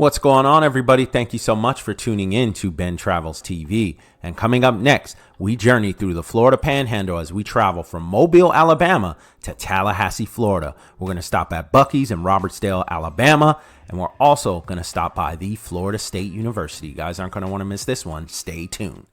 What's going on, everybody? Thank you so much for tuning in to Ben Travels TV. And coming up next, we journey through the Florida Panhandle as we travel from Mobile, Alabama to Tallahassee, Florida. We're going to stop at BUC-EE'S in Robertsdale, Alabama, and we're also going to stop by the Florida State University. You guys aren't going to want to miss this one. Stay tuned.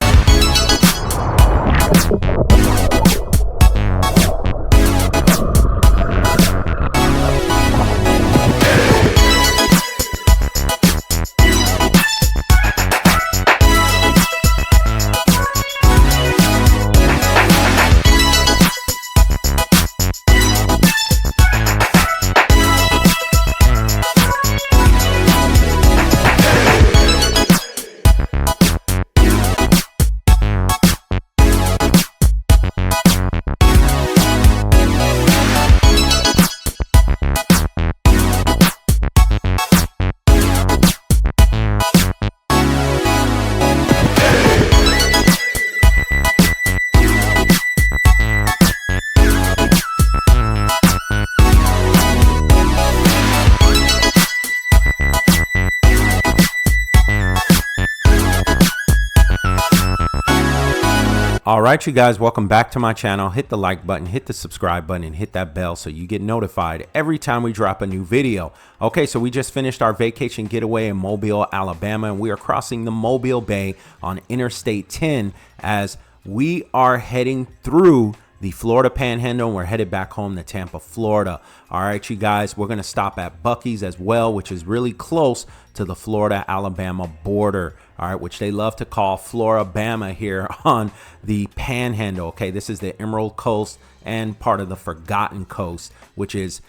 All right, you guys, welcome back to my channel. Hit the like button, hit the subscribe button, and hit that bell so you get notified every time we drop a new video. Okay, so we just finished our vacation getaway in Mobile, Alabama, and we are crossing the Mobile Bay on Interstate 10 as we are heading through the Florida Panhandle, and we're headed back home to Tampa, Florida. All right, you guys, we're going to stop at BUC-EE'S as well, which is really close to the Florida-Alabama border, all right, which they love to call flora-bama here on the Panhandle. Okay, this is the Emerald Coast and part of the Forgotten Coast, which is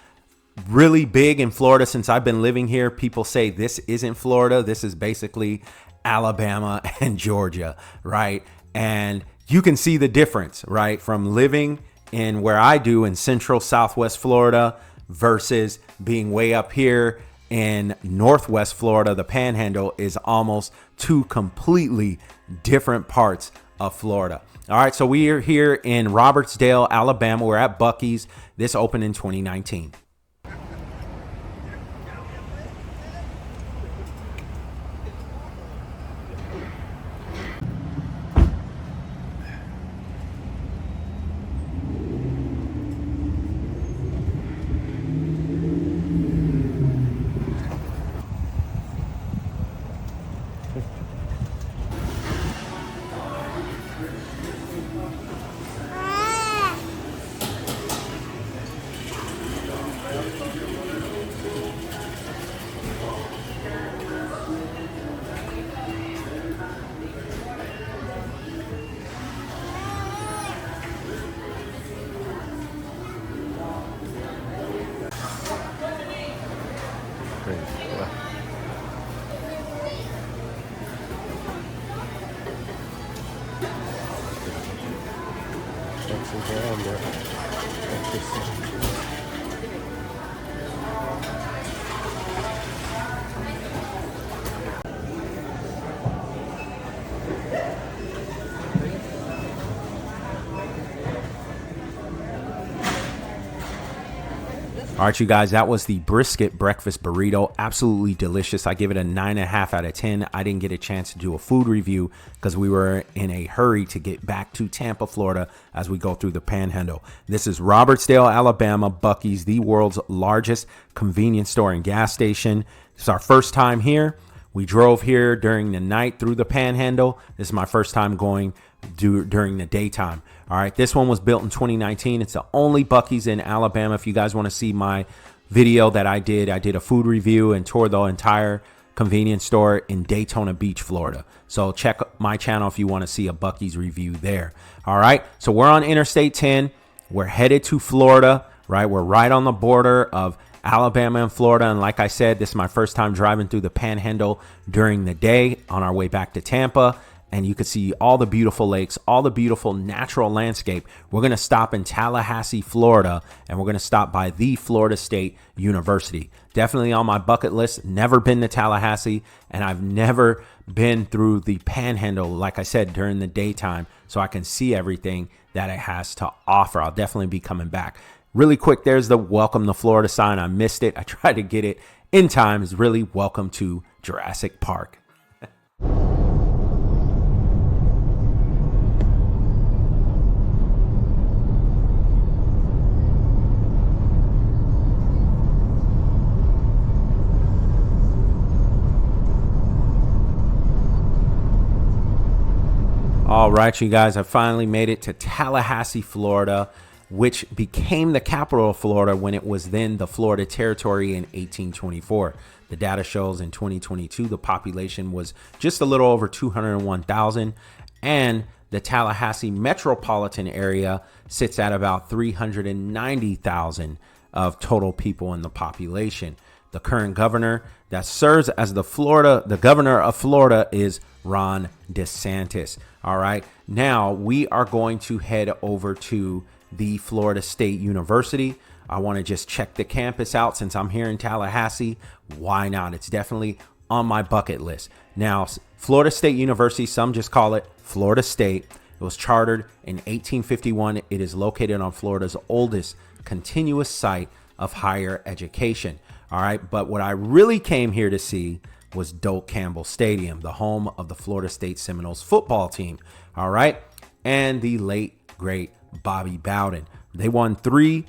really big in Florida. Since I've been living here, people say this isn't Florida. This is basically Alabama and Georgia, right? And you can see the difference, right, from living in where I do in central southwest Florida versus being way up here in northwest Florida. The Panhandle is almost two completely different parts of Florida. All right, so we are here in Robertsdale, Alabama. We're at BUC-EE'S. This opened in 2019. All right, you guys, that was the brisket breakfast burrito. Absolutely delicious. I give it a 9.5 out of 10. I didn't get a chance to do a food review because we were in a hurry to get back to Tampa, Florida as we go through the Panhandle. This is Robertsdale, Alabama, BUC-EE'S, the world's largest convenience store and gas station. It's our first time here. We drove here during the night through the Panhandle. This is my first time going during the daytime. All right, this one was built in 2019. It's the only BUC-EE'S in Alabama. If you guys want to see my video that I did a food review and toured the entire convenience store in Daytona Beach, Florida. So check my channel if you want to see a BUC-EE'S review there. All right, so we're on Interstate 10. We're headed to Florida, right? We're right on the border of Alabama and Florida. And like I said, this is my first time driving through the Panhandle during the day on our way back to Tampa. And you can see all the beautiful lakes, all the beautiful natural landscape. We're going to stop in Tallahassee, Florida, and we're going to stop by the Florida State University. Definitely on my bucket list. Never been to Tallahassee, and I've never been through the Panhandle, like I said, during the daytime, so I can see everything that it has to offer. I'll definitely be coming back. Really quick, there's the Welcome to Florida sign. I missed it. I tried to get it in time. It's really welcome to Jurassic Park. All right, you guys, I finally made it to Tallahassee, Florida, which became the capital of Florida when it was then the Florida Territory in 1824. The data shows in 2022, the population was just a little over 201,000, and the Tallahassee metropolitan area sits at about 390,000 of total people in the population. The current governor that serves as the governor of Florida is Ron DeSantis. All right. Now we are going to head over to the Florida State University. I want to just check the campus out since I'm here in Tallahassee. Why not? It's definitely on my bucket list. Now, Florida State University, some just call it Florida State. It was chartered in 1851. It is located on Florida's oldest continuous site of higher education. All right. But what I really came here to see was Doak Campbell Stadium, the home of the Florida State Seminoles football team. All right. And the late, great Bobby Bowden. They won 3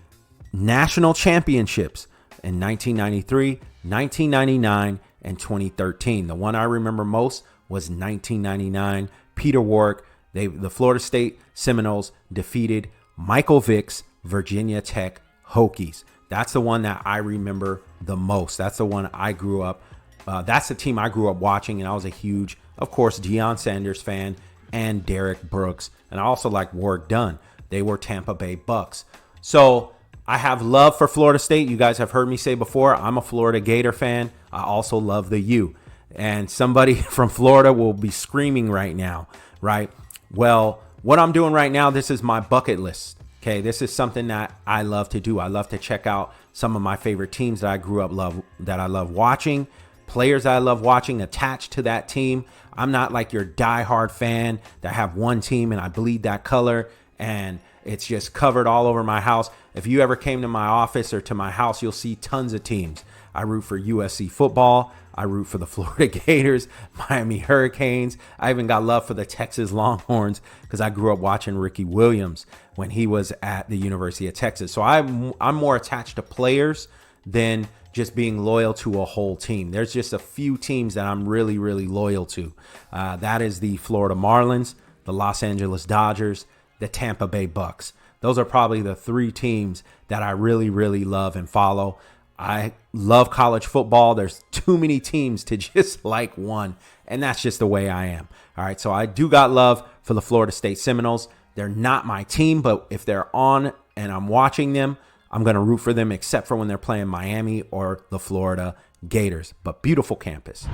national championships in 1993, 1999, and 2013. The one I remember most was 1999. Peter Warrick, the Florida State Seminoles defeated Michael Vick's Virginia Tech Hokies. That's the one that I remember the most. That's the one I grew up. That's the team I grew up watching, and I was a huge, of course, Deion Sanders fan and Derek Brooks, and I also like Warrick Dunn. They were Tampa Bay Bucks. So I have love for Florida State. You guys have heard me say before, I'm a Florida Gator fan. I also love the U. And somebody from Florida will be screaming right now, right? Well, what I'm doing right now, this is my bucket list. Okay, this is something that I love to do. I love to check out some of my favorite teams that I grew up that I love watching, players that I love watching attached to that team. I'm not like your diehard fan that have one team and I bleed that color and it's just covered all over my house. If you ever came to my office or to my house, you'll see tons of teams. I root for USC football. I root for the Florida Gators, Miami Hurricanes. I even got love for the Texas Longhorns because I grew up watching Ricky Williams when he was at the University of Texas. So I'm more attached to players than just being loyal to a whole team. There's just a few teams that I'm really, really loyal to. That is the Florida Marlins, the Los Angeles Dodgers, the Tampa Bay Bucks. Those are probably the 3 teams that I really, really love and follow. I love college football. There's too many teams to just like one, and that's just the way I am. All right, so I do got love for the Florida State Seminoles. They're not my team, but if they're on and I'm watching them, I'm going to root for them, except for when they're playing Miami or the Florida Gators. But beautiful campus.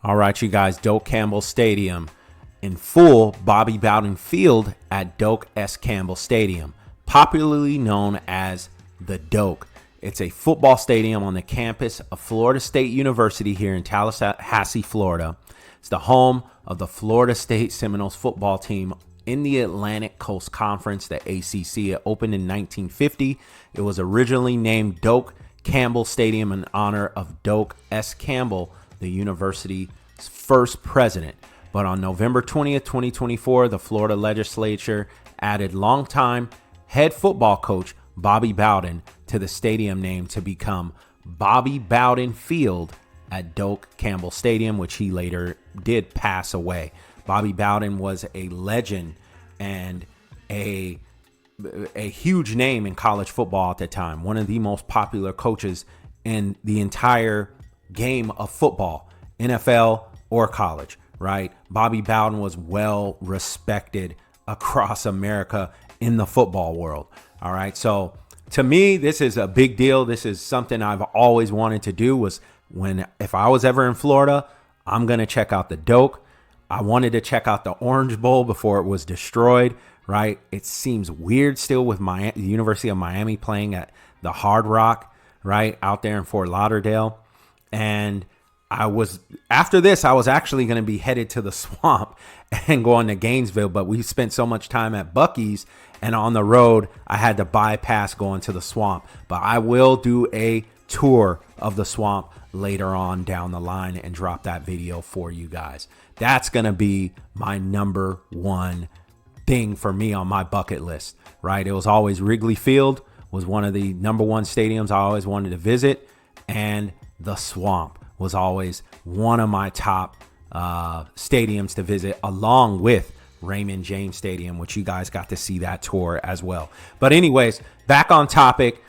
All right, you guys, Doak Campbell Stadium. In full, Bobby Bowden Field at Doak S. Campbell Stadium, popularly known as the Doak. It's a football stadium on the campus of Florida State University here in Tallahassee, Florida. It's the home of the Florida State Seminoles football team in the Atlantic Coast Conference, the ACC. It opened in 1950. It was originally named Doak Campbell Stadium in honor of Doak S. Campbell, the university's first president. But on November 20th, 2024, the Florida legislature added longtime head football coach Bobby Bowden to the stadium name to become Bobby Bowden Field at Doak Campbell Stadium, which he later did pass away. Bobby Bowden was a legend and a huge name in college football at the time, one of the most popular coaches in the entire game of football, NFL or college, right? Bobby Bowden was well respected across America in the football world. All right. So to me, this is a big deal. This is something I've always wanted to do. Was if I was ever in Florida, I'm going to check out the Doak. I wanted to check out the Orange Bowl before it was destroyed, right? It seems weird still with the University of Miami playing at the Hard Rock, right, out there in Fort Lauderdale. And after this, I was actually going to be headed to the Swamp and going to Gainesville, but we spent so much time at BUC-EE'S, and on the road, I had to bypass going to the Swamp. But I will do a tour of the Swamp later on down the line and drop that video for you guys. That's going to be my number one thing for me on my bucket list, right? It was always Wrigley Field was one of the number one stadiums I always wanted to visit, and the Swamp was always one of my top stadiums to visit, along with Raymond James Stadium, which you guys got to see that tour as well. But anyways, back on topic,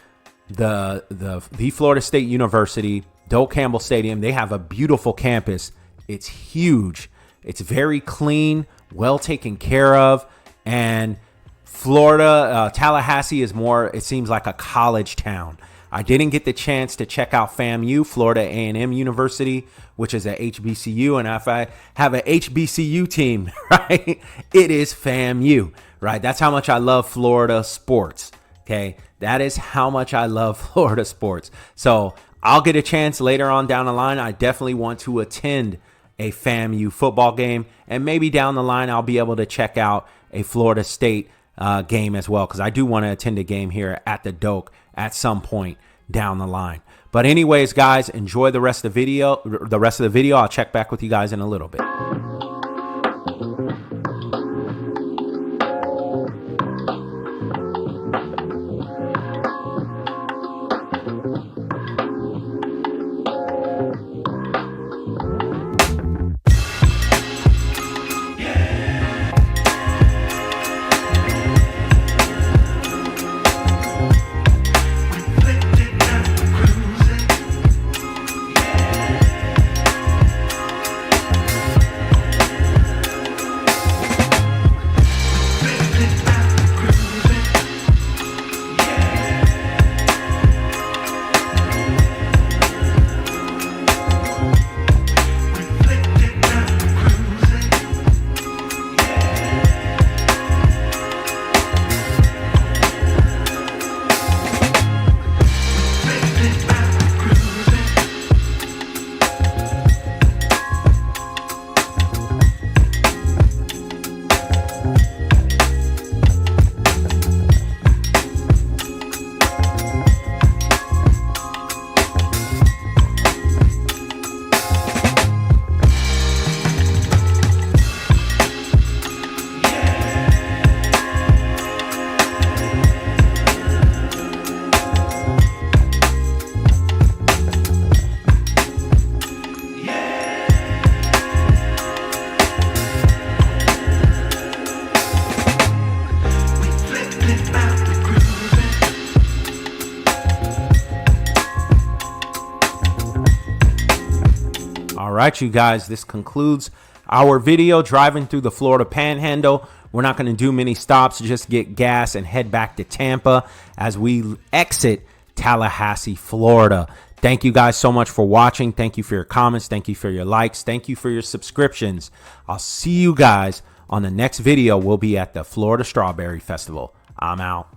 the Florida State University, Doak Campbell Stadium, they have a beautiful campus. It's huge. It's very clean, well taken care of. And Florida, Tallahassee is more, it seems like a college town. I didn't get the chance to check out FAMU, Florida A&M University, which is a HBCU. And if I have an HBCU team, right, it is FAMU, right? That's how much I love Florida sports, okay? That is how much I love Florida sports. So I'll get a chance later on down the line. I definitely want to attend a FAMU football game. And maybe down the line, I'll be able to check out a Florida State game as well, because I do want to attend a game here at the Doak at some point down the line. But anyways, guys, enjoy the rest of the video. I'll check back with you guys in a little bit. All right, you guys, this concludes our video driving through the Florida Panhandle. We're not going to do many stops, just get gas and head back to Tampa as we exit Tallahassee, Florida. Thank you guys so much for watching. Thank you for your comments. Thank you for your likes. Thank you for your subscriptions. I'll see you guys on the next video. We'll be at the Florida Strawberry Festival. I'm out.